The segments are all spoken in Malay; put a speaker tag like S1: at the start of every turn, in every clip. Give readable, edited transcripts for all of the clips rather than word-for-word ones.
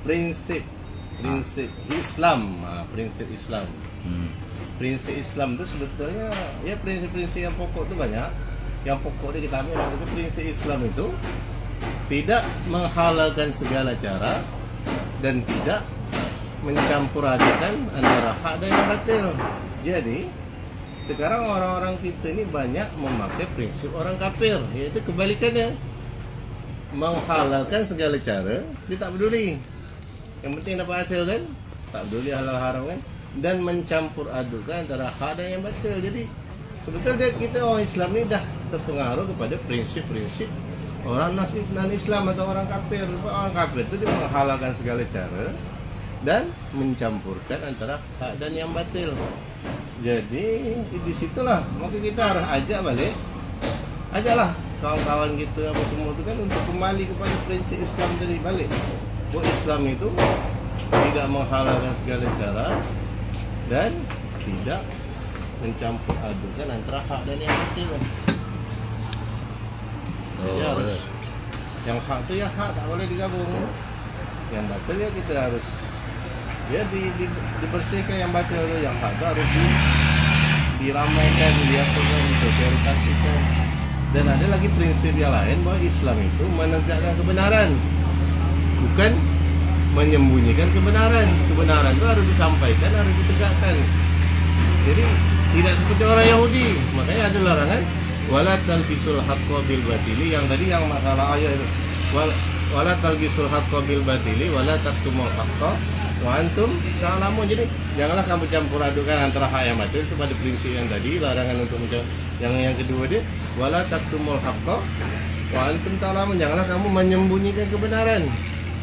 S1: Prinsip Islam, prinsip Islam. Prinsip Islam itu sebetulnya ya prinsip-prinsip yang pokok itu banyak. Yang pokok ini kita ambil, tapi prinsip Islam itu tidak menghalalkan segala cara dan tidak mencampur adukan antara hak dan yang batil. Jadi sekarang orang-orang kita ini banyak memakai prinsip orang kafir, yaitu kebalikannya, menghalalkan segala cara, dia tak peduli, yang penting dapat hasil kan, tak peduli halal haram kan, dan mencampur adukan antara hak dan yang batil. Jadi sebetulnya kita orang Islam ini dah terpengaruh kepada prinsip-prinsip orang non-Islam atau orang kafir. Orang kafir itu dia menghalalkan segala cara dan mencampurkan antara hak dan yang batil. Jadi disitulah maka kita harus ajaklah kawan-kawan kita apa semua itu kan untuk kembali kepada prinsip Islam tadi balik. Bahwa Islam itu tidak menghalalkan segala cara dan tidak mencampur adukan antara hak dan yang batil. Ya, harus. Yang hak itu ya hak, tak boleh digabung. Yang batil ya kita harus dibersihkan yang batil itu, yang hak itu harus diramaikan, disosialisasikan. Dan ada lagi prinsip yang lain bahwa Islam itu menegakkan kebenaran, bukan menyembunyikan kebenaran. Kebenaran itu harus disampaikan, harus ditegakkan. Jadi tidak seperti orang Yahudi. Makanya ada larangan wala talbisul haqqo bil batili, yang tadi yang masalah ayat itu. Wala talbisul haqqo bil batili wala taktumul haqqo wa antum ta'lamun. Jadi janganlah kamu campur adukan antara hak yang batil, itu pada prinsip yang tadi, larangan untuk yang kedua dia wala taktumul haqqo wa antum ta'lamun, janganlah kamu menyembunyikan kebenaran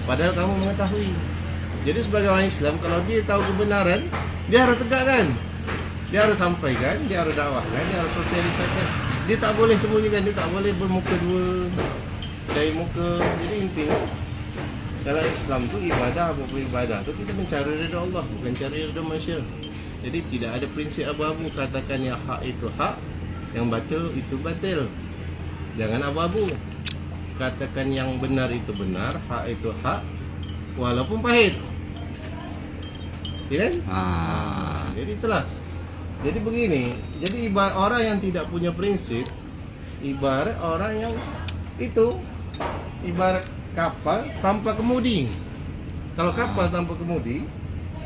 S1: padahal kamu mengetahui. Jadi sebagai orang Islam, kalau dia tahu kebenaran, dia harus tegakkan, dia harus sampaikan, dia harus dakwahkan, dia harus sosialisasikan. Dia tak boleh sembunyikan, dia tak boleh bermuka dua, dari muka. Jadi intinya dalam Islam tu ibadah, apa ibadah tu kita mencari ridha Allah, bukan cari ridha manusia. Jadi tidak ada prinsip abu-abu. Katakan yang hak itu hak, yang batil itu batil. Jangan abu-abu. Katakan yang benar itu benar, hak itu hak, walaupun pahit. Ya kan? Jadi itulah. Jadi begini, jadi orang yang tidak punya prinsip ibarat orang yang itu ibarat kapal tanpa kemudi. Kalau kapal tanpa kemudi,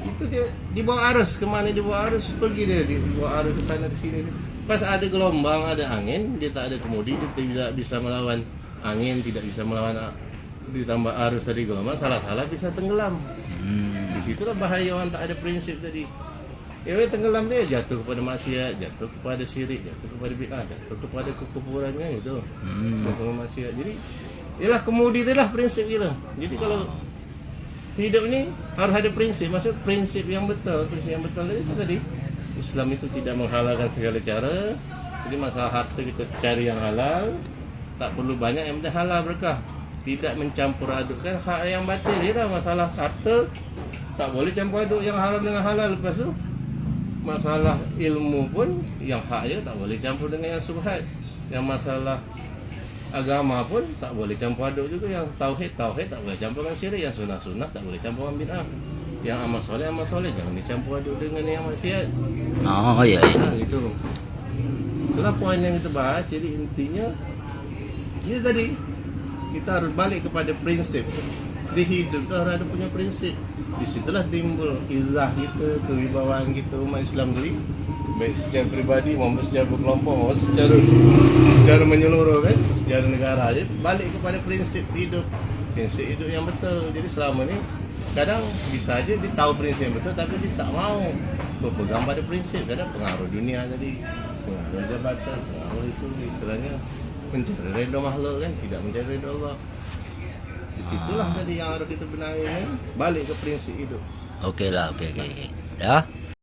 S1: itu dia dibawa arus, kemana dibawa arus, pergi dia dibawa arus ke sana ke sini. Pas ada gelombang, ada angin, dia tak ada kemudi, dia tidak bisa melawan angin, tidak bisa melawan ditambah arus dari gelombang, salah-salah bisa tenggelam. Disitulah bahaya orang tak ada prinsip tadi. Ya, tenggelam dia jatuh kepada maksiat, jatuh kepada syirik, jatuh kepada bid'ah, jatuh kepada kekufuran kan gitu. Semua maksiat. Jadi ialah kemudi itulah prinsip kita. Jadi kalau hidup ni harus ada prinsip, maksud prinsip yang betul. Prinsip yang betul tadi itu tadi. Islam itu tidak menghalalkan segala cara. Jadi masalah harta kita cari yang halal, tak perlu banyak, yang penting halal berkah. Tidak mencampur adukkan hak yang batil. Ialah masalah harta tak boleh campur aduk yang haram dengan halal. Lepas tu masalah ilmu pun yang hak je tak boleh campur dengan yang subhat. Yang masalah agama pun tak boleh campur aduk juga. Yang tauhid tak boleh campur dengan syirik. Yang sunnah tak boleh campur dengan bid'ah. Yang amal soleh jangan dicampur aduk dengan yang maksiat.
S2: Ya.
S1: Gitu. Itulah poin yang kita bahas. Jadi intinya ini tadi kita harus balik kepada prinsip. Di hidup tu harus ada punya prinsip. Disitulah timbul izah kita, kewibawaan kita umat Islam tadi, baik secara peribadi maupun secara berkelompok maupun secara menyeluruh kan, secara negara. Jadi balik kepada prinsip hidup yang betul. Jadi selama ni kadang bisa aja dia tahu prinsip yang betul tapi dia tak mau berpegang pada prinsip. Kadang pengaruh dunia tadi, pengaruh jabatan, pengaruh itu istilahnya mencari redha makhluk kan, tidak mencari redha Allah. Disitulah tadi yang harus kita benahi kan? Balik ke prinsip hidup.
S2: Okey. Dah.